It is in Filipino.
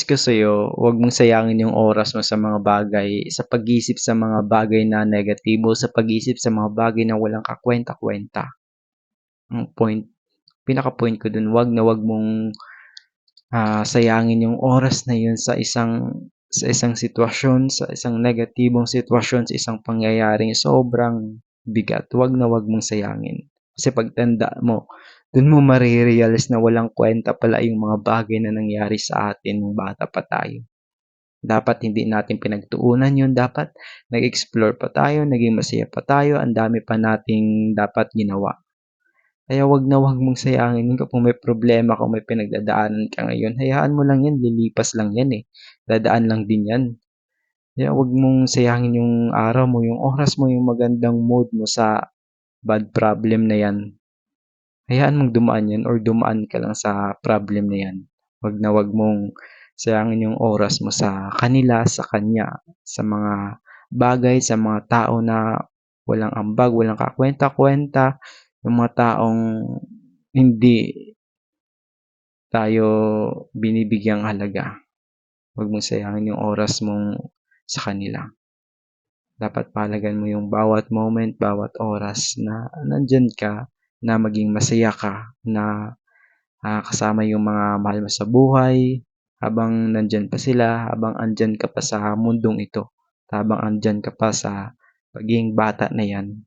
advice ko sa'yo, huwag mong sayangin yung oras mo sa mga bagay, sa pag-iisip sa mga bagay na negatibo, sa pag-iisip sa mga bagay na walang kakuwenta-kuwenta. Ang pinaka-point ko dun, wag mong, sayangin yung oras na yun sa isang sitwasyon, sa isang negatibong sitwasyon, sa isang pangyayaring sobrang bigat. Wag na wag mong sayangin. Kasi pagtanda mo, dun mo na walang kuwenta pala yung mga bagay na nangyari sa atin nung bata pa tayo. Dapat hindi natin pinagtuunan yun, dapat nag-explore pa tayo, naging masaya pa tayo, ang dami pa nating dapat ginawa. Kaya wag na wag mong sayangin yun kung may problema kung may pinagdadaanan ka ngayon, hayaan mo lang yan, lilipas lang yan, eh, dadaan lang din yan. Kaya wag mong sayangin yung araw mo, yung oras mo, yung magandang mood mo sa bad problem na yan. Hayaan mong dumaan yan or dumaan ka lang sa problem na yan. Wag mong sayangin yung oras mo sa kanila, sa kanya, sa mga bagay, sa mga tao na walang ambag, walang kakuwenta-kuwenta, yung mga taong hindi tayo binibigyang halaga. Wag mong sayangin yung oras mong sa kanila. Dapat pahalagahan mo yung bawat moment, bawat oras na nandiyan ka, na maging masaya ka, na kasama yung mga mahal mo sa buhay, habang nandiyan pa sila, habang andiyan ka pa sa mundong ito, habang andiyan ka pa sa pagiging bata na yan.